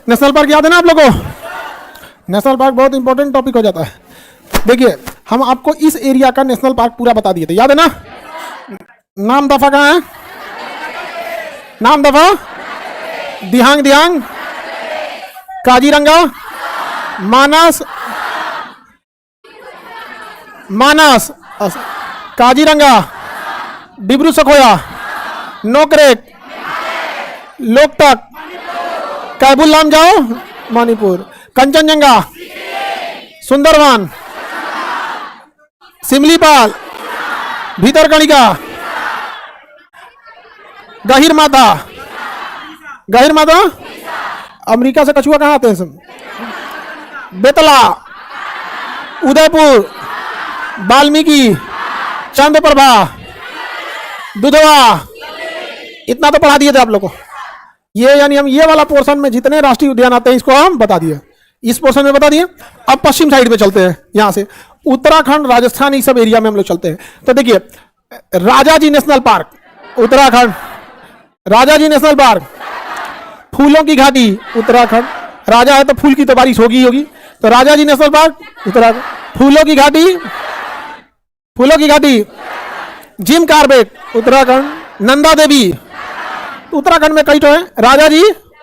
National park याद है ना आप लोगों को? नेशनल पार्क बहुत इंपॉर्टेंट टॉपिक हो जाता है। देखिए हम आपको इस एरिया का नेशनल पार्क पूरा बता दिए थे, याद है ना? नाम दफा कहाँ है? नाम दफा दिहांग दिहांग, काजीरंगा, मानस मानस, काजीरंगा, डिब्रू सखोया, नोकरेक, लोकटक, कैबुल लामजाओ मणिपुर, कंचनजंगा, सुंदरवन, सिमलीपाल, भीतरकणिका, गहिर माता, गहिर माता, अमेरिका से कछुआ कहाँ आते हैं सब? बेतला, उदयपुर, वाल्मीकि, चंद्रप्रभा, दुधवा, इतना तो पढ़ा दिए थे आप लोग को। ये यानी हम ये वाला पोर्शन में जितने राष्ट्रीय उद्यान आते हैं इसको हम बता दिए, इस पोर्शन में बता दिए। अब पश्चिम साइड पे चलते हैं, यहां से उत्तराखंड, राजस्थान, ये सब एरिया में हम लोग चलते हैं। तो देखिए Rajaji National park, Uttarakhand, Rajaji National Park, फूलों की घाटी, उत्तराखंड, राजा है तो फूल की तो बारिश होगी होगी, तो राजाजी नेशनल पार्क उत्तराखंड, फूलों की घाटी, फूलों की घाटी, जिम कार्बेट उत्तराखंड, नंदा देवी उत्तराखंड में कई तो है, राजाजी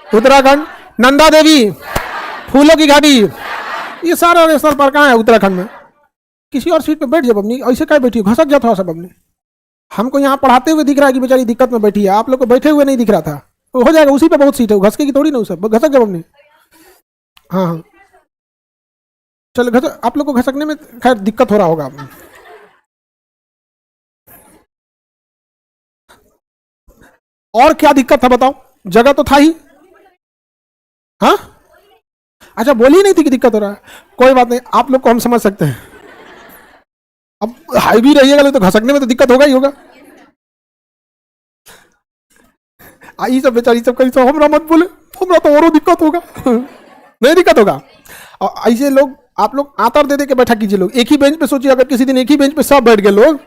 उत्तराखंड, नंदा देवी, फूलों की घाटी, ये सारा नेशनल पार्क कहाँ है? उत्तराखंड में। किसी और सीट पे बैठ जाओ अपनी, ऐसे क्या बैठी हो? घसक जाता हो सब अपने। हमको यहाँ पढ़ाते हुए दिख रहा है कि बेचारी दिक्कत में बैठी है, आप लोग को बैठे हुए नहीं दिख रहा था। हो जाएगा, उसी पे बहुत सीट है, घसके की थोड़ी ना, सब घसक जाओ अपने। हाँ हाँ चलो घसक, आप लोग को घसकने में खैर दिक्कत हो रहा होगा। और क्या दिक्कत था बताओ? जगह तो था ही। हाँ अच्छा, बोली नहीं थी कि दिक्कत हो रहा है। कोई बात नहीं, आप लोग को हम समझ सकते हैं। अब हाई भी रहिएगा तो घसकने में तो दिक्कत होगा ही होगा। आई सब बेचारी सब कहीं सब हमरा मत बोले, हमरा तो और दिक्कत होगा। नहीं दिक्कत होगा। और ऐसे लोग, आप लोग आतर दे दे के बैठा कीजिए। लोग एक ही बेंच पे, सोचिए अगर किसी दिन एक ही बेंच पे सब बैठ गए लोग,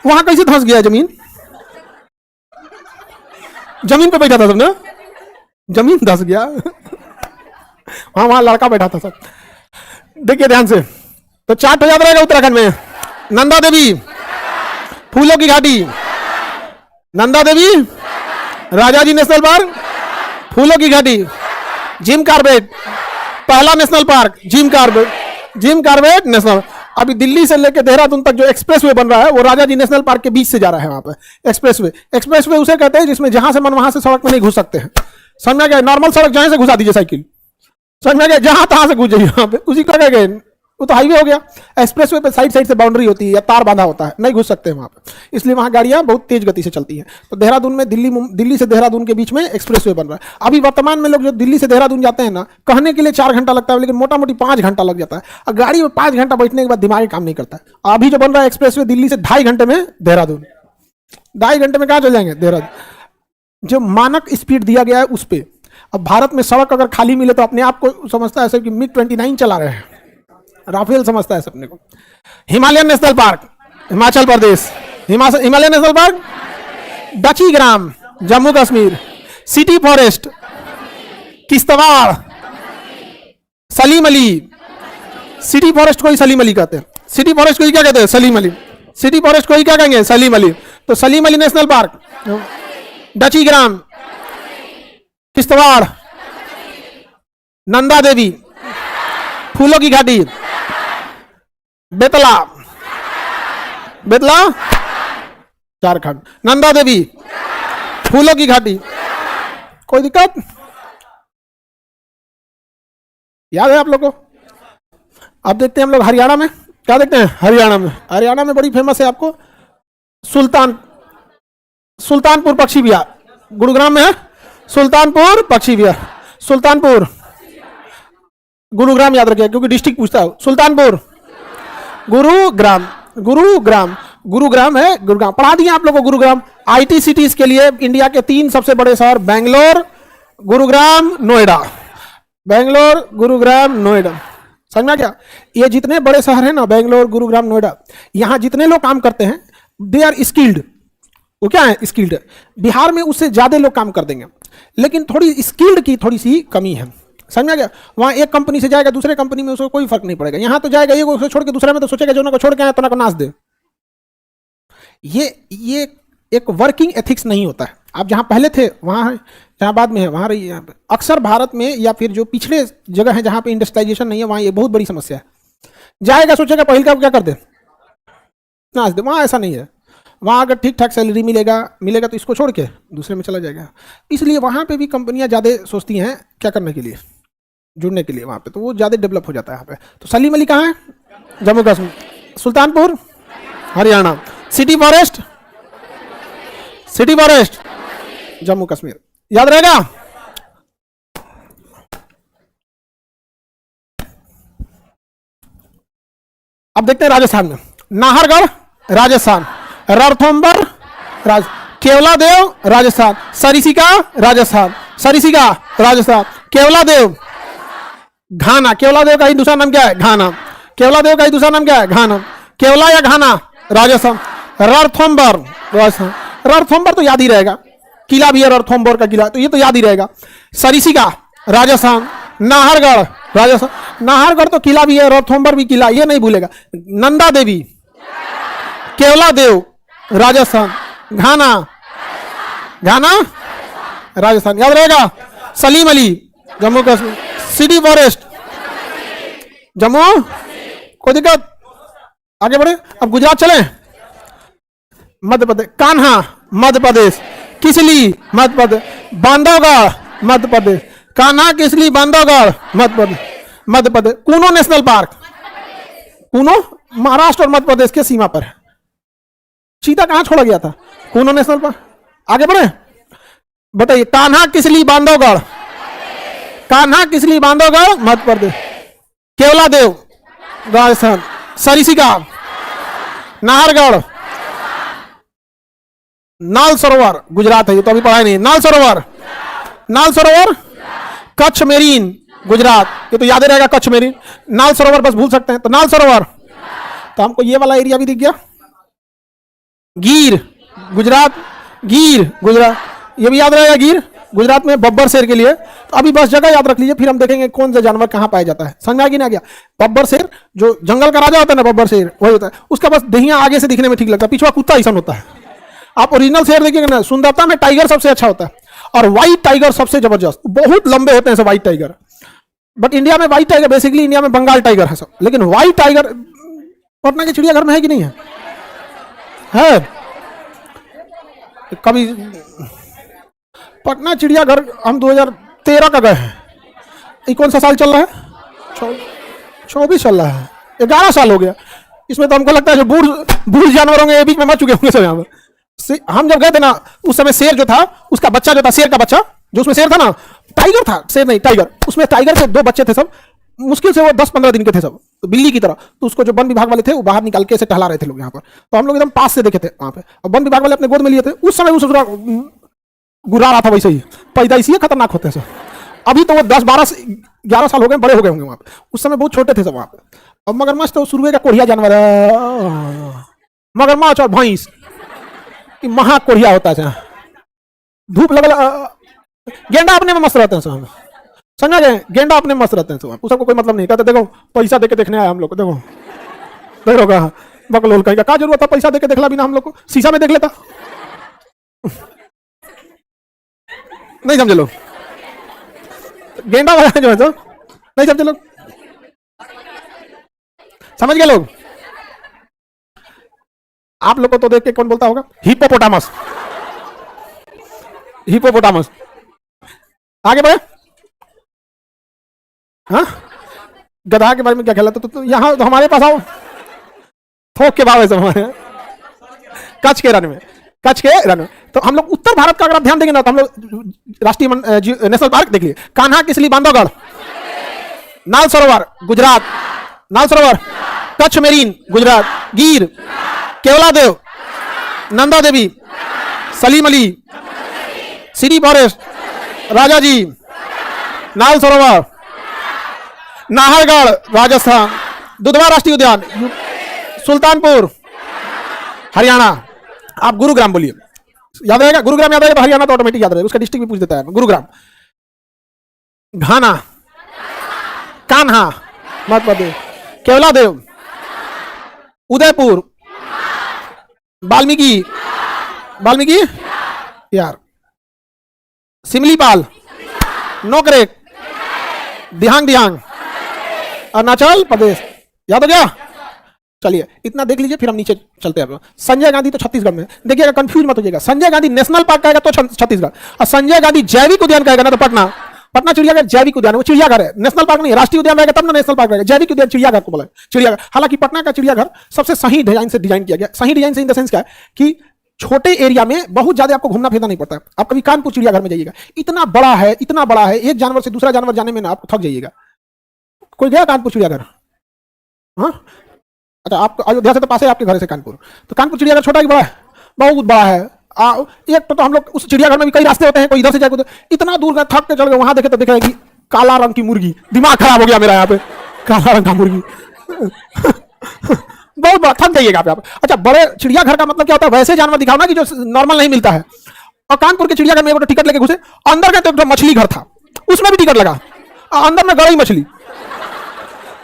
वहां कैसे धंस गया जमीन? जमीन पे बैठा था सब ना, जमीन धंस गया। वहां लड़का बैठा था सब। देखिए ध्यान से, तो चार्ट याद रहेगा। उत्तराखंड में नंदा देवी, फूलों की घाटी, नंदा देवी, राजाजी नेशनल पार्क, फूलों की घाटी, जिम कार्बेट, पहला national park Jim Corbett National. अभी दिल्ली से लेकर देहरादून तक जो एक्सप्रेसवे बन रहा है वो राजाजी नेशनल पार्क के बीच से जा रहा है। वहां पे एक्सप्रेसवे उसे कहते हैं जिसमें जहां से मन वहां से सड़क में नहीं घुस सकते हैं। समझ में गए? नॉर्मल सड़क जहां से घुसा दीजिए साइकिल, समझ में गए? जहां तहां से घुस जाइए, वहां पे उसी का गए, वो तो हाईवे हो गया। एक्सप्रेसवे पे साइड से बाउंड्री होती है या तार बांधा होता है, नहीं घुस सकते हैं वहां पे, इसलिए वहां गाड़ियां बहुत तेज गति से चलती हैं। तो देहरादून में दिल्ली से देहरादून के बीच में एक्सप्रेसवे बन रहा है। अभी वर्तमान में लोग जो दिल्ली से देहरादून जाते हैं ना, कहने के लिए 4 घंटा लगता है, लेकिन मोटा मोटी 5 घंटा लग जाता है। और गाड़ी में 5 घंटा बैठने के बाद दिमाग काम नहीं करता है। अभी जो बन रहा है एक्सप्रेसवे दिल्ली से 2.5 घंटे में देहरादून, 2.5 घंटे में कहाँ चल जाएंगे? देहरादून। जो मानक स्पीड दिया गया है उस पर। अब भारत में सड़क अगर खाली मिले तो अपने आप को समझता है कि MiG-29 चला रहे हैं, राफेल समझता है सपने को। Himalayan national park Himachal Pradesh, Himalayan national park Dachigam Jammu Kashmir, city forest Kishtwar, Salim Ali. City forest को ही सलीम अली कहते हैं, सिटी फॉरेस्ट को ही क्या कहते हैं? सलीम अली। सिटी फॉरेस्ट को ही क्या कहेंगे? सलीम अली। तो Salim Ali national park, Dachigam, Kishtwar, Nanda Devi, फूलों की घाटी, बेतला झारखंड, नंदा देवी, फूलों की घाटी। कोई दिक्कत याद है आप लोग को? अब देखते हैं हम लोग हरियाणा में क्या देखते हैं। हरियाणा में बड़ी फेमस है आपको सुल्तानपुर पक्षी विहार, गुरुग्राम में है। सुल्तानपुर पक्षी विहार, सुल्तानपुर, गुरुग्राम याद रखिए क्योंकि डिस्ट्रिक्ट पूछता है। सुल्तानपुर, गुरुग्राम है, गुरुग्राम पढ़ा दिए आप लोगों को। गुरुग्राम आईटी सिटीज के लिए इंडिया के 3 सबसे बड़े शहर बेंगलोर, गुरुग्राम, नोएडा। बेंगलोर, गुरुग्राम, नोएडा, समझ में क्या? ये जितने बड़े शहर हैं ना, बेंगलोर, गुरुग्राम, नोएडा, यहां जितने लोग काम करते हैं दे आर स्किल्ड। वो क्या है? स्किल्ड। बिहार में उससे ज्यादा लोग काम कर देंगे। लेकिन थोड़ी स्किल्ड की थोड़ी सी कमी है, समझ में गया। वहाँ एक कंपनी से जाएगा दूसरे कंपनी में उसको कोई फर्क नहीं पड़ेगा, यहाँ तो जाएगा एक को छोड़ के दूसरे में तो सोचेगा जो ना को छोड़ के आया तो ना को नाच दे। ये एक वर्किंग एथिक्स नहीं होता है। आप जहाँ पहले थे वहाँ है, जहाँ बाद में है वहाँ रही है। अक्सर भारत में या फिर जो पिछले जगह है जहाँ पे इंडस्ट्रियलाइजेशन नहीं है वहाँ ये बहुत बड़ी समस्या है। जाएगा सोचेगा पहले का क्या कर दे, नाच दे। वहाँ ऐसा नहीं है, वहाँ अगर ठीक ठाक सैलरी मिलेगा तो इसको छोड़ के दूसरे में चला जाएगा। इसलिए वहाँ पे भी कंपनियाँ ज़्यादा सोचती हैं क्या करने के लिए, जुड़ने के लिए वहाँ पे, तो वो ज़्यादा डेवलप हो जाता है यहाँ पे। तो सलीम अली कहाँ है? जम्मू कश्मीर। सुल्तानपुर हरियाणा। City forest Jammu Kashmir. याद रहेगा? अब देखते हैं राजस्थान में। नाहरगढ़ राजस्थान, रणथंभौर केवलादेव राजस्थान, सरिस्का राजस्थान, केवलादेव घाना। केवलादेव का ही दूसरा नाम क्या है? घाना। केवलादेव का ही दूसरा नाम क्या है? घाना। केवला या घाना राजस्थान। रणथंभौर राजस्थान। रणथंभौर तो याद ही रहेगा, किला भी है रणथंभौर का किला, तो ये तो याद ही रहेगा। सरिस्का राजस्थान, नाहरगढ़ राजस्थान। नाहरगढ़ तो किला भी है, रणथंभौर भी किला, ये नहीं भूलेगा। नंदा देवी, केवलादेव राजस्थान, घाना राजस्थान। याद रहेगा? सलीम अली जम्मू कश्मीर। City forest Jammu. कोई दिक्कत? आगे बढ़े। अब गुजरात चले। मध्य प्रदेश। कान्हा मध्य प्रदेश, किसली मध्य प्रदेश, बांधवगढ़ मध्य प्रदेश। कान्हा, किसली, बांधवगढ़ मध्य प्रदेश। कूनो नेशनल पार्क, कूनो महाराष्ट्र और मध्य प्रदेश के सीमा पर है। चीता कहां छोड़ा गया था? Kuno national park. आगे बढ़े, बताइए। कान्हा, किसली, बांधवगढ़। कान्हा, किसली, बांधवगढ़ मध्य प्रदेश। केवलादेव राजस्थान, सरिस्का नाहरगढ़। नाल सरोवर गुजरात है, ये तो अभी पढ़ा नहीं। नाल सरोवर कच्छ मेरीन गुजरात, ये तो याद रहेगा। कच्छ मेरीन, नाल सरोवर बस भूल सकते हैं। तो नाल सरोवर, तो हमको ये वाला एरिया भी दिख गया। गिर गुजरात, ये भी याद रहेगा। गिर गुजरात में बब्बर शेर के लिए। तो अभी बस जगह याद रख लीजिए, फिर हम देखेंगे कौन सा जानवर कहां पाया जाता है। समझ में आ गया ना? गया बब्बर शेर, जो जंगल का राजा होता है ना, बब्बर शेर वही होता है। उसका बस दहिया आगे से दिखने में ठीक लगता है, पीछे कुत्ता ऐसा होता है। आप ओरिजिनल शेर देखिएगा ना, सुंदरता में टाइगर सबसे अच्छा होता है, और व्हाइट टाइगर सबसे जबरदस्त। बहुत लंबे होते हैं सब व्हाइट टाइगर। बट इंडिया में व्हाइट टाइगर, बेसिकली इंडिया में बंगाल टाइगर है सब, लेकिन व्हाइट टाइगर पटना के चिड़ियाघर में है कि नहीं है? कभी पटना चिड़ियाघर हम 2013 का गए हैं। ये कौन सा साल चल रहा है? 24 चल रहा है। 11 साल हो गया। इसमें तो हमको लगता है जो बूढ़ जानवर होंगे ये बीच में मर चुके होंगे सब। यहाँ पर हम जब गए थे ना, उस समय शेर जो था, उसका बच्चा जो था, शेर का बच्चा जो उसमें शेर था ना, टाइगर था, शेर नहीं टाइगर। उसमें टाइगर के 2 बच्चे थे सब, मुश्किल से वो 10-15 दिन के थे सब, तो बिल्ली की तरह। तो उसको जो वन विभाग वाले थे वो बाहर निकाल के ऐसे टहला रहे थे लोग यहाँ पर। तो हम लोग एकदम पास से देखे थे वहाँ पे, और वन विभाग वाले अपने गोद में लिए थे। उस समय वो गुरा रहा था वैसे ही। पैदा इसी खतरनाक होते हैं सर। अभी तो वो 10-12-11 साल हो गए, बड़े हो गए होंगे वहाँ पे। उस समय बहुत छोटे थे सब वहाँ पे। अब मगरमच्छ तो शुरू का कोढ़िया जानवर है। मगरमच्छ और भैंस महा कोढ़िया होता है। धूप लगल। गेंडा अपने में मस्त रहते हैं सब, समझा गए? गेंडा अपने में मस्त रहते हैं सब, उसको कोई मतलब नहीं। कहते देखो पैसा देके देखने आया हम लोग को, देखो बकलोल कहीं का जरूरत था पैसा देके देखला बिना हम लोग को? शीशा में देख लेता। नहीं समझे लोग? गेंडा वाला जो है तो नहीं समझे लोग? समझ गए लोग? आप लोग को तो देख के कौन बोलता होगा? हिप्पोपोटामस। आगे बढ़े। हाँ, गधा के बारे में क्या ख्याल है? तो यहाँ तो हमारे पास आओ, थोक के भाव है सब हमारे। कच्छ के रण में तो हम लोग उत्तर भारत का अगर आप ध्यान देंगे ना, तो हम लोग राष्ट्रीय नेशनल पार्क देख लिए। कान्हा, किसली, बांधवगढ़। नाल सरोवर गुजरात, कच्छ मेरीन गुजरात। गिर, केवलादेव, नंदा देवी, सलीम अली, सिटी फॉरेस्ट, राजाजी, नाल सरोवर, नाहरगढ़ राजस्थान, दुधवा राष्ट्रीय उद्यान, सुल्तानपुर हरियाणा। आप गुरुग्राम बोलिए। याद रहेगा, गुरुग्राम याद रहेगा तो हरियाणा तो ऑटोमेटिक याद रहेगा, उसका डिस्ट्रिक्ट भी पूछ देता है। गुरुग्राम, घाना, कान्हा मध्य प्रदेश, केवलादेव, उदयपुर, वाल्मीकि, वाल्मीकि यार, सिमलीपाल, नोकरेक, दिहांग दिहांग, अरुणाचल प्रदेश। याद हो गया? चलिए इतना देख लीजिए, फिर हम नीचे चलते हैं। संजय गांधी तो छत्तीसगढ़ में, देखिएगा कंफ्यूज मत होइएगा। संजय गांधी नेशनल पार्क कहेगा तो छत्तीसगढ़, और संजय गांधी जैविक उद्यान कहेगा ना तो पटना। पटना चिड़ियाघर जैविक उद्यान, वो चिड़ियाघर है, नेशनल पार्क नहीं। राष्ट्रीय उद्यान रहेगा तब ना नेशनल पार्क रहेगा, जैविक उद्यान चिड़ियाघर को बोला चिड़ियाघर। हालांकि पटना का चिड़ियाघर सबसे सही डिजाइन से डिजाइन किया गया। सही डिजाइन से इन द सेंस क्या है कि छोटे एरिया में बहुत ज्यादा आपको घूमना फिरना नहीं पड़ता। आप कभी कानपुर चिड़ियाघर में जाइएगा, इतना बड़ा है, इतना बड़ा है, एक जानवर से दूसरा जानवर जाने में ना आप थक जाइएगा। कोई गया कानपुर चिड़ियाघर? हाँ, अच्छा, आप अयोध्या से तो पास है आपके घर से कानपुर, तो कानपुर चिड़ियाघर छोटा कि बड़ा है? बहुत बड़ा है। एक तो हम लोग उस चिड़ियाघर में भी कई रास्ते होते हैं, कोई इधर से जाए, इतना दूर गए, थक के चल गए, वहां देखे तो दिखेगी काला रंग की मुर्गी। दिमाग खराब हो गया मेरा यहाँ पे, काला रंग का मुर्गी बहुत बड़ा, थक जाइएगा आप। अच्छा, बड़े चिड़ियाघर का मतलब क्या होता है? वैसे जानवर दिखाओ ना कि जो नॉर्मल नहीं मिलता है। और कानपुर के चिड़ियाघर में एक टिकट लेके घुसे, अंदर गए तो मछली घर था, उसमें भी टिकट लगा, अंदर में गई मछली।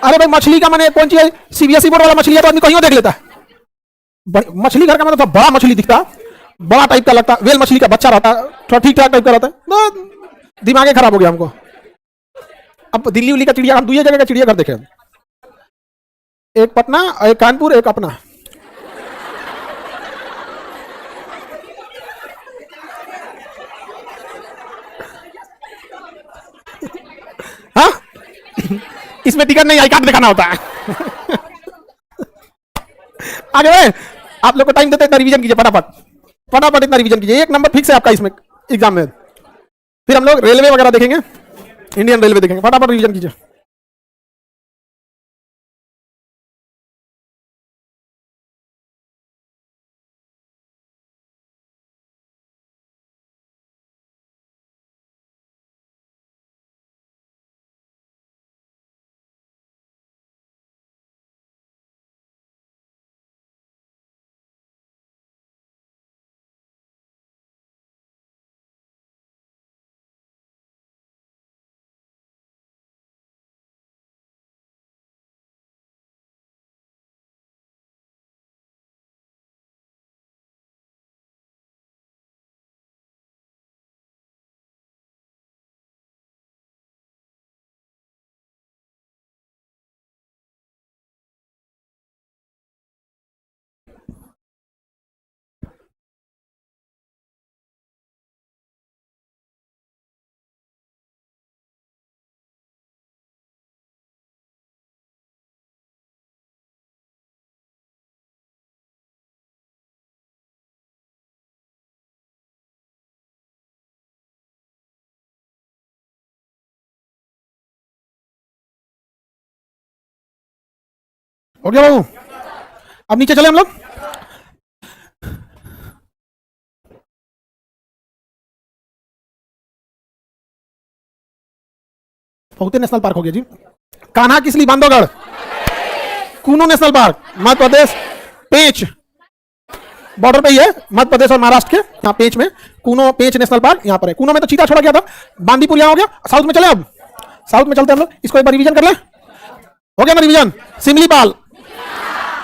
अरे भाई, मछली का माने कौन सी है? सीबीएसई बोर्ड वाला मछली है तो आदमी कहीं देख लेता है। मछली घर का मतलब तो बड़ा मछली दिखता, बड़ा टाइप का लगता, वेल मछली का बच्चा रहता, थोड़ा ठीक ठाक टाइप का रहता है। दिमाग खराब हो गया हमको। अब दिल्ली उल्ली का चिड़िया, हम दूसरी जगह का चिड़ियाघर देखे, एक पटना, एक कानपुर, एक अपना। हाँ, इसमें टिकट नहीं, आई कार्ड दिखाना होता है। आगे बढ़े, आप लोग को टाइम देते, इतना रिवीजन कीजिए, फटाफट फटाफट इतना रिवीजन कीजिए। एक नंबर फिक्स है आपका इसमें एग्जाम में। फिर हम लोग रेलवे वगैरह देखेंगे, इंडियन रेलवे देखेंगे, फटाफट रिवीजन कीजिए। हो गया बाबू? अब नीचे चले हम लोग। बहुत नेशनल पार्क हो गया जी। कान्हा किसली, बांधवगढ़, कूनो नेशनल पार्क मध्य प्रदेश, पेंच बॉर्डर पे ही है मध्य प्रदेश और महाराष्ट्र के, यहाँ पेंच में कूनो, पेंच नेशनल पार्क यहाँ पर है। कूनो में तो चीता छोड़ा गया था, बांदीपुर यहाँ हो गया। साउथ में चले, अब साउथ में चलते हैं हम लोग, इसको एक बार रिवीजन कर ले। हो गया ना revision? Similipal,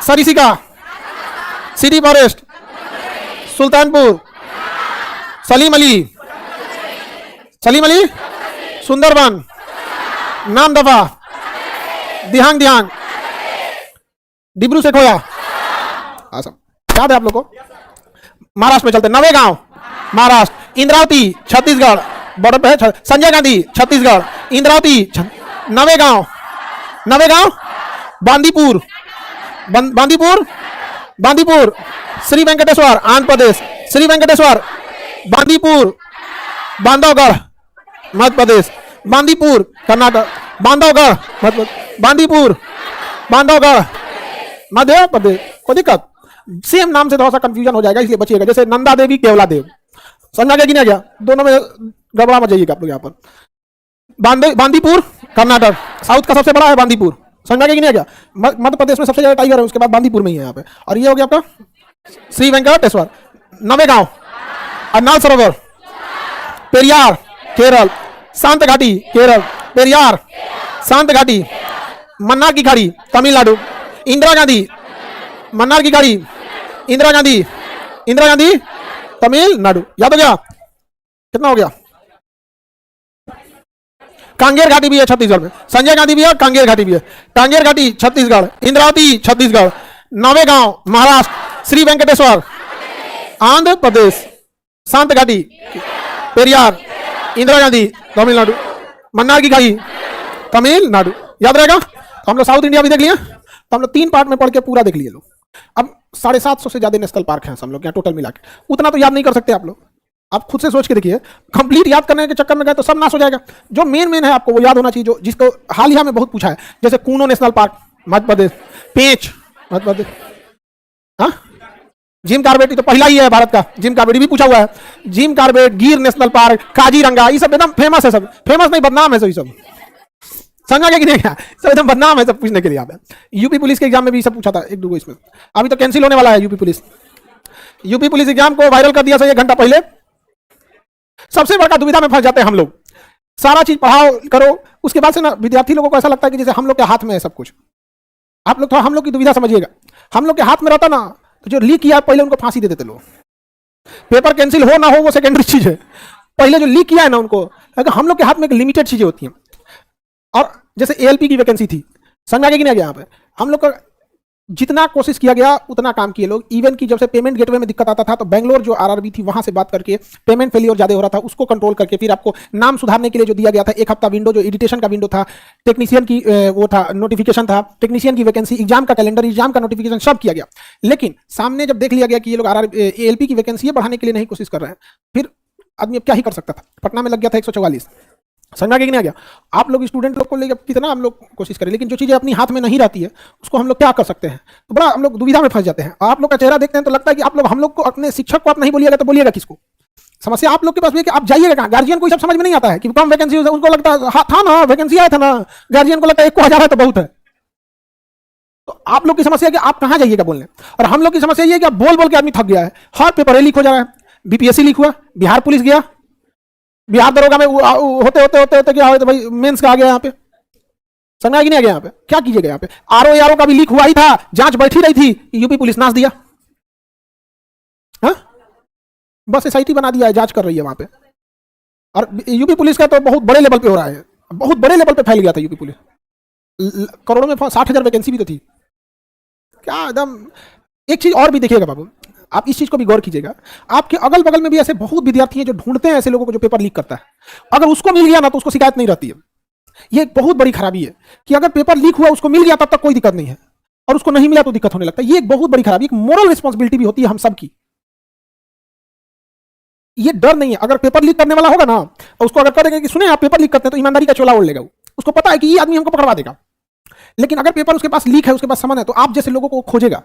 Sariska, city forest, Sultanpur, Salim Ali, Sundarban, Namdapha, Dihang Dihang, Dibru Saikhowa, Assam. याद है आप लोग को? महाराष्ट्र में चलते, नवेगांव महाराष्ट्र, इंद्रावती छत्तीसगढ़, बॉर्डर पे है। संजय गांधी छत्तीसगढ़, इंद्रावती, नवेगांव, बांदीपुर, बांदीपुर, श्री वेंकटेश्वर आंध्र प्रदेश, श्री वेंकटेश्वर, बांदीपुर, बांधवगढ़ मध्य प्रदेश, बांदीपुर कर्नाटक, बांदीपुर, बांधवगढ़ मध्य प्रदेश। कोई दिक्कत? सेम नाम से थोड़ा सा कंफ्यूजन हो जाएगा, इसलिए बचिएगा। जैसे नंदा देवी, केवला देव, समझा गया कि नहीं गया? दोनों में गड़बड़ा मत जाइएगा आप लोग। यहाँ पर बांदीपुर कर्नाटक, साउथ का सबसे बड़ा है बांदीपुर, समझा गया कि नहीं गया? मध्य प्रदेश में सबसे ज्यादा टाइगर है, उसके बाद बांदीपुर में ही है यहाँ पे। और ये हो गया आपका श्री वेंकटेश्वर, नवेगांव अन्नाल सरोवर, पेरियार केरल, शांत घाटी केरल, पेरियार शांत घाटी, मन्नार की खाड़ी तमिलनाडु, इंदिरा गांधी मन्नार की खाड़ी, इंदिरा गांधी तमिलनाडु। याद हो गया? कितना हो गया? कांगेर घाटी भी है छत्तीसगढ़ में, संजय गांधी भी है, कांगेर घाटी भी है। कांगेर घाटी छत्तीसगढ़, इंद्रावती छत्तीसगढ़, नवेगांव महाराष्ट्र, श्री वेंकटेश्वर आंध्र प्रदेश, शांत घाटी पेरियार इंदिरा गांधी तमिलनाडु, मन्नार की खाड़ी तमिलनाडु। याद रहेगा? तो हम लोग साउथ इंडिया भी देख लिए, तो हम लोग 3 पार्ट में पढ़ के पूरा देख लिए लोग। अब 750 से ज्यादा नेशनल पार्क हैं हम लोग यहाँ टोटल मिला के, उतना तो याद नहीं कर सकते आप लोग। आप खुद से सोच के देखिए, कंप्लीट याद करने के चक्कर में गए तो सब नाश हो जाएगा। जो मेन है आपको वो याद होना चाहिए, जो जिसको हाल ही में बहुत पूछा है, जैसे कूनो नेशनल पार्क मध्य प्रदेश, पेंच मध्य प्रदेश, हाँ जिम कार्बेट तो पहला ही है भारत का, जिम कार्बेट भी पूछा हुआ है। जिम कार्बेट, गिर नेशनल पार्क, काजीरंगा, ये सब एकदम फेमस है, सब फेमस नहीं बदनाम है, सब समझा गया कि नहीं? सब एकदम बदनाम है सब पूछने के लिए। आप यूपी पुलिस के एग्जाम में भी सब पूछा था 1-2 इसमें, अभी तो कैंसिल होने वाला है यूपी पुलिस एग्जाम को वायरल कर दिया था 1 घंटा पहले। सबसे बड़ा दुविधा में फंस जाते हैं हम लोग, सारा चीज पढ़ाओ करो, उसके बाद से ना विद्यार्थी लोगों को ऐसा लगता है कि जैसे हम लोग के हाथ में है सब कुछ। आप लोग थोड़ा हम लोग की दुविधा समझिएगा, हम लोग के हाथ में रहता ना तो जो लीक किया पहले उनको फांसी दे देते लोग। पेपर कैंसिल हो ना हो वो सेकेंडरी चीज है, पहले जो लीक किया है ना उनको। अगर हम लोग के हाथ में लिमिटेड चीजें होती हैं, और जैसे एएलपी की वैकेंसी थी, समझ आगे कि नहीं आ गया? यहाँ पे हम लोग का जितना कोशिश किया गया उतना काम किए लोग। इवन की जब से पेमेंट गेटवे में दिक्कत आता था तो बेंगलोर जो आरआरबी थी वहां से बात करके पेमेंट फेलियर ज्यादा हो रहा था, उसको कंट्रोल करके फिर आपको नाम सुधारने के लिए जो दिया गया था 1 हफ्ता विंडो, जो एडिटेशन का विंडो था, टेक्नीशियन की वो था नोटिफिकेशन था, टेक्नीशियन की वैकेंसी, एग्जाम का कैलेंडर, एग्जाम का नोटिफिकेशन सब किया गया। लेकिन सामने जब देख लिया गया कि ये लोग एएलपी की वैकेंसी बढ़ाने के लिए नहीं कोशिश कर रहे हैं, फिर आदमी अब क्या ही कर सकता था। पटना में लग गया था 144, समझा कि नहीं आ गया? आप लोग स्टूडेंट लोग को लेकर कितना हम लोग कोशिश करें, लेकिन जो चीजें अपनी हाथ में नहीं रहती है उसको हम लोग क्या कर सकते हैं? तो बड़ा हम लोग दुविधा में फंस जाते हैं। आप लोग का चेहरा देखते हैं तो लगता है कि आप लोग हम लोग को, अपने शिक्षक को आप नहीं बोलिएगा तो बोलिएगा किसको? समस्या आप लोग के पास भी है कि आप जाइएगा कहाँ? गार्जियन को सब समझ में नहीं आता है कि कम वैकेंसी, उनको लगता है हाँ था ना वैकेंसी आया था ना, गार्जियन को लगता है 1,000 है तो बहुत है। तो आप लोग की समस्या है कि आप कहाँ जाइएगा बोलने, और हम लोग की समस्या ये है कि आप बोल बोल के आदमी थक गया है। हर पेपर लीक हो जा रहा है, बीपीएससी लीक हुआ, बिहार पुलिस गया, बिहार दरोगा में होते होते होते होते क्या हो तो भाई मेंस का आ गया यहाँ पे, समझा कि नहीं आ गया? यहाँ पे क्या कीजिएगा? यहाँ पे आरओ का भी लीक हुआ ही था, जांच बैठी रही थी, यूपी पुलिस नाश दिया। हाँ बस एसआईटी बना दिया है, जांच कर रही है वहां पे। और यूपी पुलिस का तो बहुत बड़े लेवल पे हो रहा है, बहुत बड़े लेवल पे फैल गया था यूपी पुलिस, करोड़ों में 60,000 वैकेंसी भी तो थी क्या एकदम। एक चीज और भी देखिएगा बाबू, आप इस चीज को भी गौर कीजिएगा, आपके अगल बगल में भी ऐसे बहुत विद्यार्थी हैं जो ढूंढते हैं ऐसे लोगों को जो पेपर लीक करता है। अगर उसको मिल गया ना तो उसको शिकायत नहीं रहती है। ये एक बहुत बड़ी खराबी है कि अगर पेपर लीक हुआ उसको मिल गया तब तक कोई दिक्कत नहीं है, और उसको नहीं मिला तो दिक्कत होने लगता है। ये एक बहुत बड़ी खराबी, एक मोरल रिस्पॉन्सिबिलिटी भी होती है हम सब की। ये डर नहीं है, अगर पेपर लीक करने वाला होगा ना और उसको अगर कहेंगे कि सुने आप पेपर लीक करते हैं तो ईमानदारी का चोला ओढ़ लेगा, उसको पता है कि ये आदमी हमको पकड़वा देगा। लेकिन अगर पेपर उसके पास लीक है, उसके पास सामान है, तो आप जैसे लोगों को खोजेगा,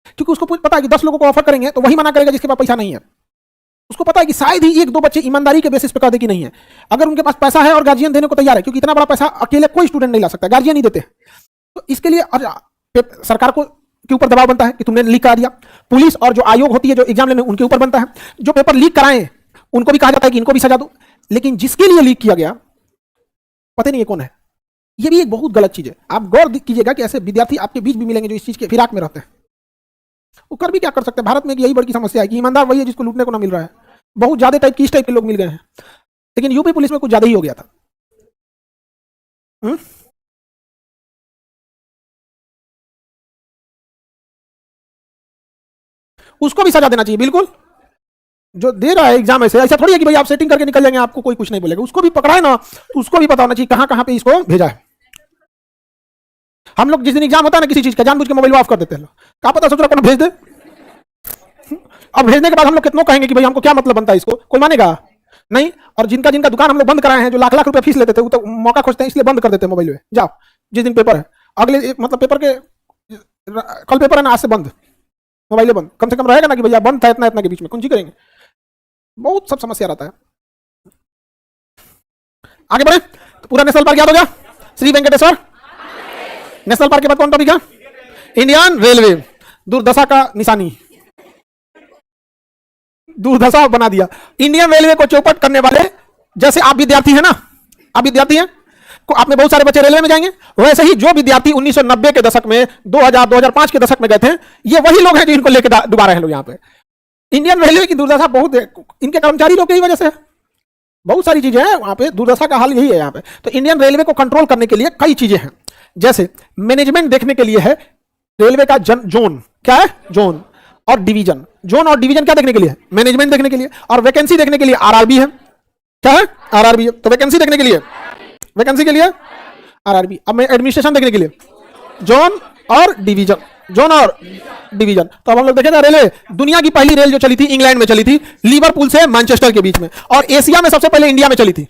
क्योंकि उसको पता है कि 10 लोगों को ऑफर करेंगे तो वही मना करेगा जिसके पास पैसा नहीं है। उसको पता है कि शायद ही 1-2 बच्चे ईमानदारी के बेसिस पे कह दे कि नहीं है। अगर उनके पास पैसा है और गार्जियन देने को तैयार है, क्योंकि इतना बड़ा पैसा अकेले कोई स्टूडेंट नहीं ला सकता, गार्जियन ही देते हैं, तो इसके लिए सरकार को के ऊपर दबाव बनता है कि तुमने लीक करा दिया। पुलिस और जो आयोग होती है जो एग्जाम लेने, उनके ऊपर बनता है। जो पेपर लीक कराएं उनको भी कहा जाता है कि इनको भी सजा दो, लेकिन जिसके लिए लीक किया गया पता नहीं ये कौन है। ये भी एक बहुत गलत चीज है। आप गौर कीजिएगा कि ऐसे विद्यार्थी आपके बीच भी मिलेंगे जो इस चीज के फिराक में रहते हैं। वो कर भी क्या कर सकते हैं? भारत में यही बड़ी समस्या है कि ईमानदार वही है जिसको लूटने को ना मिल रहा है। बहुत ज्यादा टाइप की इस टाइप के लोग मिल गए हैं, लेकिन यूपी पुलिस में कुछ ज्यादा ही हो गया था। उसको भी सजा देना चाहिए बिल्कुल, जो दे रहा है एग्जाम। ऐसा थोड़ी है कि भाई आप सेटिंग करके निकल जाएंगे आपको कोई कुछ नहीं बोलेगा। उसको भी पकड़ा है ना तो उसको भी पता होना चाहिए कहां कहां पे इसको भेजा है। हम लोग जिस दिन एग्जाम होता है ना किसी चीज का, जानबूझ के मोबाइल ऑफ कर देते हैं। क्या पता सोच रहा कौन भेज दे। अब भेजने के बाद हम लोग कितनों कहेंगे कि भाई हमको क्या मतलब बनता है इसको, कोई मानेगा नहीं। और जिनका जिनका दुकान हम लोग बंद कराए हैं, जो लाख लाख रुपए फीस लेते थे, वो तो मौका खोजते हैं इसलिए बंद कर देते हैं मोबाइल में। जाओ जिस दिन पेपर है, अगले मतलब पेपर के कल पेपर है ना, आज से बंद, मोबाइल बंद। कम से कम रहेगा ना कि भैया बंद था इतना इतना के बीच में, कौन सी करेंगे। बहुत सब समस्या रहता है। आगे बढ़े तो पूरा नेशनल पार्क याद हो गया, श्री वेंकटेश्वर नेशनल पार्क के बाद कौन टॉपिक है? इंडियन रेलवे, दुर्दशा का निशानी। दुर्दशा बना दिया। इंडियन रेलवे को चौपट करने वाले, जैसे आप विद्यार्थी हैं ना, आप विद्यार्थी हैं, आपने बहुत सारे बच्चे रेलवे में जाएंगे, वैसे ही जो विद्यार्थी 1990 के दशक में, 2000 2005 के दशक में गए थे, ये वही लोग हैं जो इनको लेकर डुबा रहे हैं लोग। यहाँ पे इंडियन रेलवे की दुर्दशा बहुत है, इनके कर्मचारी लोग की वजह से। बहुत सारी चीजें हैं वहां पे, दुर्दशा का हाल यही है यहाँ पे। तो इंडियन रेलवे को कंट्रोल करने के लिए कई चीजें हैं, जैसे मैनेजमेंट देखने के लिए है रेलवे का जोन, क्या है, जोन और डिवीजन। जोन और डिवीजन क्या देखने के लिए, मैनेजमेंट देखने के लिए। और वैकेंसी देखने के लिए आरआरबी है, क्या है, आरआरबी है। तो वैकेंसी देखने के लिए, वैकेंसी के लिए आरआरबी। अब मैं एडमिनिस्ट्रेशन देखने के लिए जोन और डिवीजन, जोन और डिवीजन। तो अब हम लोग देखें रेलवे, दुनिया की पहली रेल जो चली थी इंग्लैंड में चली थी, लिवरपूल से मैनचेस्टर के बीच में। और एशिया में सबसे पहले इंडिया में चली थी,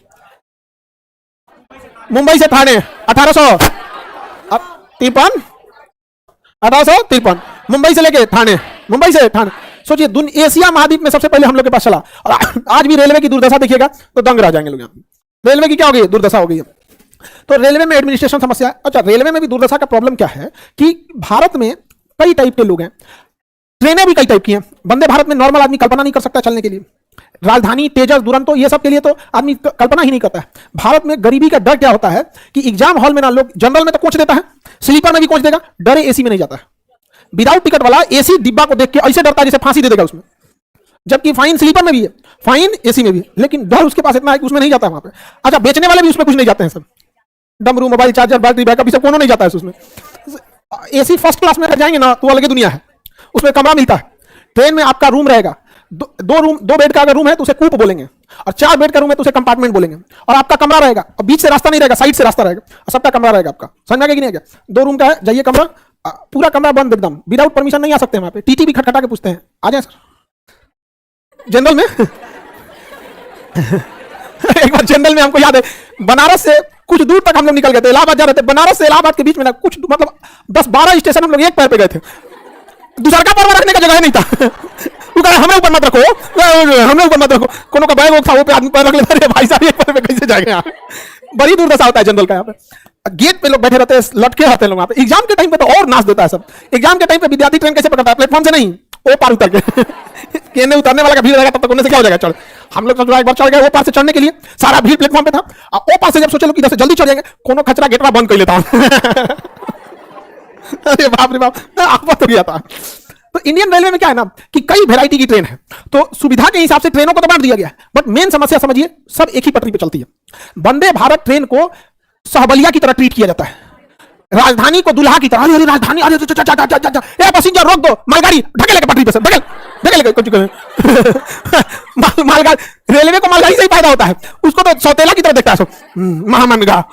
मुंबई से ठाणे 1853, मुंबई से लेके ठाणे, मुंबई से ठाणे। सोचिए एशिया महाद्वीप में सबसे पहले हम लोग के पास चला। और आज भी रेलवे की दुर्दशा देखिएगा तो दंग रह जाएंगे लोग। यहाँ रेलवे की क्या हो गई, दुर्दशा हो गई है। तो रेलवे में एडमिनिस्ट्रेशन समस्या है। अच्छा, रेलवे में भी दुर्दशा का प्रॉब्लम क्या है कि भारत में कई टाइप के लोग हैं, ट्रेनें भी कई टाइप की हैं। वंदे भारत में नॉर्मल आदमी कल्पना नहीं कर सकता चलने के लिए। राजधानी, तेजस, दुरंतो, ये सब के लिए तो आदमी कल्पना ही नहीं करता है। भारत में गरीबी का डर क्या होता है कि एग्जाम हॉल में ना लोग जनरल में तो कोच देता है, स्लीपर में भी कोच देगा, डरे एसी में नहीं जाता है। विदाउट टिकट वाला एसी डिब्बा को देख के ऐसे डरता है जैसे फांसी दे देगा उसमें। जबकि फाइन स्लीपर में भी है, फाइन एसी में भी है, लेकिन डर उसके पास इतना है कि उसमें नहीं जाता है वहां पे। अच्छा, बेचने वाले भी उसमें कुछ नहीं जाते हैं, सब डमरू, मोबाइल चार्जर, बैटरी बैकअप, सब कोनो नहीं जाता है उसमें। एसी फर्स्ट क्लास में अगर जाएंगे ना तो अलग दुनिया है, उसमें कमरा मिलता है। ट्रेन में आपका रूम रहेगा, दो बेड का अगर रूम है तो उसे कूप बोलेंगे, और 4 बेड का रूम है तो उसे कंपार्टमेंट बोलेंगे। और आपका कमरा रहेगा, और बीच से रास्ता नहीं रहेगा, साइड से रास्ता रहेगा, और सबका कमरा रहेगा आपका। समझ में आ गया कि नहीं आ गया? 2 रूम का है, जाइए कमरा, पूरा कमरा बंद एकदम, विदाउट परमिशन नहीं आ सकते वहां पे। टीटी भी खटखटा के पूछते हैं, आ जाए सर जनरल में। एक बार जनरल में हमको याद है, बनारस से कुछ दूर तक हम लोग निकल गए थे, इलाहाबाद जा रहे थे। बनारस से इलाहाबाद के बीच में ना कुछ मतलब 10-12 स्टेशन हम लोग एक पैर पे गए थे। दूसरा का पैर रखने का जगह नहीं था। वो कहा हमें ऊपर मत रखो, हमें ऊपर मत रखो। कोनो का बैग था वो पे आदमी पैर रख लेता है, भाई साहब एक पैर पे कैसे जाएंगे यहाँ? बड़ी दुर्दशा होता है जनरल का। यहाँ पे गेट पे लोग बैठे रहते हैं, लटके रहते हैं लोग वहां पे। एग्जाम के टाइम पे तो और नाच देता है सब। एग्जाम के टाइम पे विद्यार्थी ट्रेन कैसे पकड़ता है? प्लेटफॉर्म से नहीं, वो पार उतर के। केने उतरने वाला का भीड़ रहेगा, तब तक उन्हें से क्या हो जाएगा, चढ़। हम लोग एक बार चढ़ गए वो पार से चढ़ने के लिए, सारा भीड़ प्लेटफॉर्म पे था। वो पार से जब सोचे लोग इधर से जल्दी चढ़ जाएंगे, कोनो खचरा गेटवा बंद कर लेता हूं। अरे बाप रे बाप, आफत हो गया था। तो इंडियन रेलवे में क्या है ना कि कई वैरायटी की ट्रेन है, तो सुविधा के हिसाब से ट्रेनों को तो बांट दिया गया, बट मेन समस्या समझिए, सब एक ही पटरी पे चलती है। वंदे भारत ट्रेन को सहबलिया की तरह ट्रीट किया जाता है, राजधानी को दुल्हा की तरह। अरे राजधानी, अरे ए पैसेंजर रोक दो, मालगाड़ी ढके लेके पटरी पे से ढके लेके कुछ मालगाड़ी। रेलवे को मालगाड़ी से ही फायदा होता है, उसको तो सौतेला की तरह देखता है सब, महामंगा।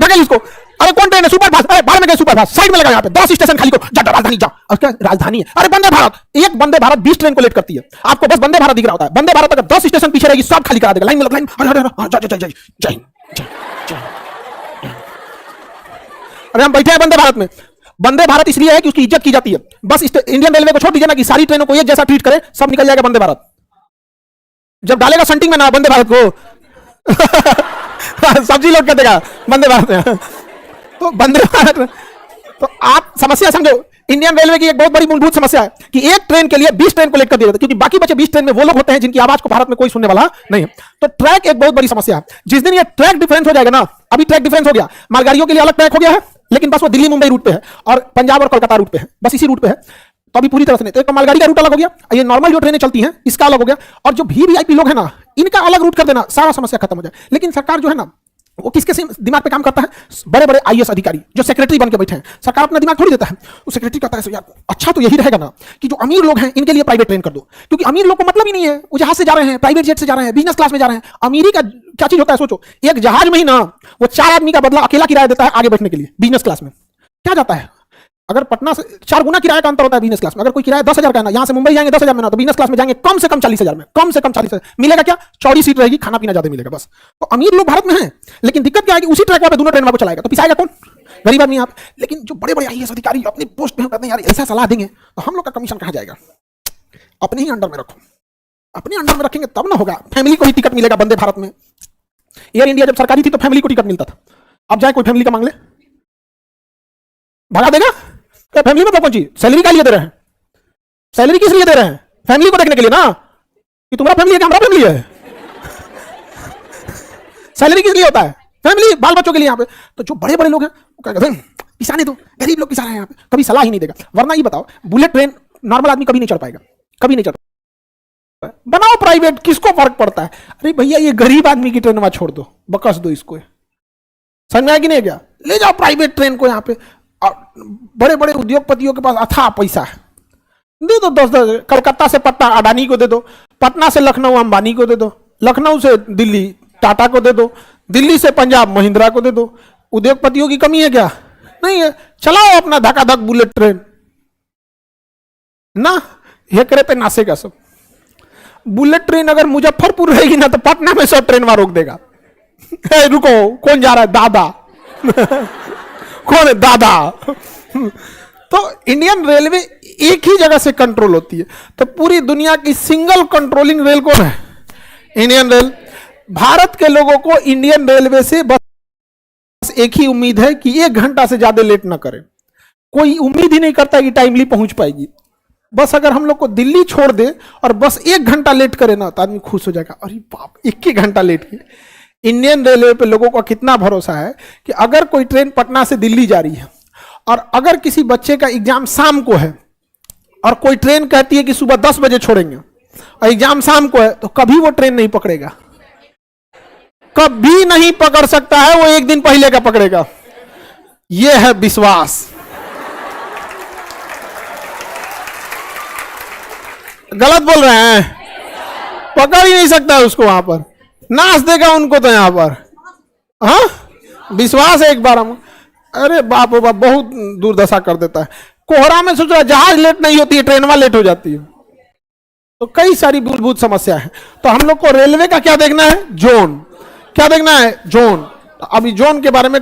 ढके उसको। अरे कौन ट्रेन है? Super fast. अरे बाहर में गए सुपर फास्ट, साइड में लगा यहाँ पे 10 स्टेशन खाली को, जा राजधानी जा। और क्या राजधानी है? अरे वंदे भारत, एक वंदे भारत 20 ट्रेन को लेट करती है। आपको बस वंदे भारत दिख रहा होता है। वंदे भारत अगर 10 स्टेशन पीछे रहेगी, सब खाली करा देगा। लाइन में लाइन, अरे हम बैठे हैं वंदे भारत में। वंदे भारत इसलिए है कि उसकी इज्जत की जाती है। बस इंडियन रेलवे को छोड़ दीजिए ना कि सारी ट्रेनों को एक जैसा ट्रीट करे, सब निकल जाएगा वंदे भारत। जब डालेगा संटिंग में ना वंदे भारत को, सब्जी लोग कहते देगा वंदे भारत में। तो वंदे भारत, तो आप समस्या समझो, इंडियन रेलवे की एक बहुत बड़ी मूलभूत समस्या है कि एक ट्रेन के लिए 20 ट्रेन को लेकर दिया जाता है, क्योंकि बाकी बचे 20 ट्रेन में वो लोग होते हैं जिनकी आवाज को भारत में कोई सुनने वाला नहीं है। तो ट्रैक एक बहुत बड़ी समस्या है। जिस दिन ये ट्रैक डिफरेंस हो जाएगा ना, अभी ट्रैक डिफरेंस हो गया, मालगाड़ियों के लिए अलग ट्रैक हो गया है, लेकिन बस वो दिल्ली मुंबई रूट पे है और पंजाब और कोलकाता रूट पे है, बस इसी रूट पे है। तो अभी पूरी तरह से नहीं, तो एक मालगाड़ी का रूट अलग हो गया, ये नॉर्मल जो ट्रेनें चलती हैं इसका अलग हो गया, और जो वीवीआईपी लोग हैं ना, इनका अलग रूट कर देना, सारा समस्या खत्म हो जाए। लेकिन सरकार जो है ना, वो किसके दिमाग पे काम करता है? बड़े बड़े आईएएस अधिकारी जो सेक्रेटरी बन के बैठे हैं। सरकार अपना दिमाग थोड़ी देता है, वो सेक्रेटरी कहता है यार अच्छा तो यही रहेगा ना कि जो अमीर लोग हैं इनके लिए प्राइवेट ट्रेन कर दो, क्योंकि अमीर लोग को मतलब ही नहीं है, वो जहाज से जा रहे हैं, प्राइवेट जेट से जा रहे हैं, बिजनेस क्लास में जा रहे हैं। अमीरी का क्या चीज होता है सोचो, एक जहाज में ही ना वो 4 आदमी का बदला अकेला किराया देता है आगे बैठने के लिए। बिजनेस क्लास में क्या जाता है? अगर पटना से 4 गुना किराया का अंतर होता है बिजनेस क्लास में। अगर कोई किराया 10,000 का है ना, यहाँ से मुंबई जाएंगे 10,000 में ना, तो बिजनेस क्लास में जाएंगे कम से कम 40,000 में, कम से कम 40,000 मिलेगा। क्या? चौड़ी सीट रहेगी, खाना पीना ज्यादा मिलेगा बस। तो अमीर लोग भारत में हैं, लेकिन दिक्कत क्या है कि उसी ट्रैक पे दोनों ट्रेन को चलाएगा, तो पिसाएगा कौन? गरीब आदमी आप। लेकिन जो बड़े बड़े आईएएस अधिकारी अपनी पोस्ट पे कहते हैं यार ऐसा सलाह देंगे, तो हम लोग का कमीशन कहाँ जाएगा? अपने ही अंडर में रखो, अपने अंडर में रखेंगे तब ना होगा। फैमिली को ही टिकट मिलेगा वंदे भारत में। एयर इंडिया जब सरकारी थी तो फैमिली को टिकट मिलता था, अब जाए कोई फैमिली का मांग ले, भगा देगा। फैमिली मतलब कौन चीज? सैलरी का लिए दे रहे हैं, सैलरी किस लिए दे रहे हैं? फैमिली को देखने के लिए ना, कि तुम्हारा फैमिली है कि हमारा फैमिली है। सैलरी किस लिए होता है? फैमिली, बाल बच्चों के लिए यहाँ पे। तो जो बड़े बड़े लोग हैं वो क्या कहते हैं, पिसाने दो, गरीब लोग पिसा रहे हैं यहाँ पे, कभी सलाह ही नहीं देगा। वरना ये बताओ, बुलेट ट्रेन नॉर्मल आदमी कभी नहीं चढ़ पाएगा, कभी नहीं चढ़ पाएगा। बनाओ प्राइवेट, किसको फर्क पड़ता है? अरे भैया ये गरीब आदमी की ट्रेन में छोड़ दो, बकस दो इसको। समझ में आया कि नहीं गया? ले जाओ प्राइवेट ट्रेन को यहाँ पे। बड़े बड़े उद्योगपतियों के पास अथाह पैसा है, दे दो 10-10। कलकत्ता से पटना अडानी को दे दो, पटना से लखनऊ अंबानी को दे दो, लखनऊ से दिल्ली टाटा को दे दो, दिल्ली से पंजाब महिंद्रा को दे दो। उद्योगपतियों की कमी है क्या? नहीं है। चलाओ अपना धकाधक बुलेट ट्रेन ना, ये करे पे नासेगा सब। बुलेट ट्रेन अगर मुजफ्फरपुर रहेगी ना तो पटना में सब ट्रेन वहां रोक देगा। रुको, कौन जा रहा है? दादा। कौन है दादा? तो इंडियन रेलवे एक ही जगह से कंट्रोल होती है। तो पूरी दुनिया की सिंगल कंट्रोलिंग रेल कौन है? Indian rail. भारत के लोगों को इंडियन रेलवे से बस एक ही उम्मीद है कि 1 घंटा से ज्यादा लेट ना करें। कोई उम्मीद ही नहीं करता कि टाइमली पहुंच पाएगी। बस अगर हम लोग को दिल्ली छोड़ दे और बस 1 घंटा लेट करे ना तो आदमी खुश हो जाएगा। अरे बाप, 1 घंटा लेट की। इंडियन रेलवे पे लोगों का कितना भरोसा है कि अगर कोई ट्रेन पटना से दिल्ली जा रही है और अगर किसी बच्चे का एग्जाम शाम को है और कोई ट्रेन कहती है कि सुबह 10 बजे छोड़ेंगे और एग्जाम शाम को है, तो कभी वो ट्रेन नहीं पकड़ेगा, कभी नहीं पकड़ सकता है। वो 1 दिन पहले का पकड़ेगा। यह है विश्वास। गलत बोल रहे हैं? पकड़ ही नहीं सकता है उसको, वहां पर नाच देगा उनको। तो यहां पर हाँ विश्वास है एक बार हम। अरे बाप रे बाप, बहुत दुर्दशा कर देता है। कोहरा में सोच रहा जहाज लेट नहीं होती है, ट्रेन में लेट हो जाती है। तो कई सारी मूलभूत समस्या है। तो हम लोग को रेलवे का क्या देखना है? जोन। क्या देखना है? जोन। अभी जोन के बारे में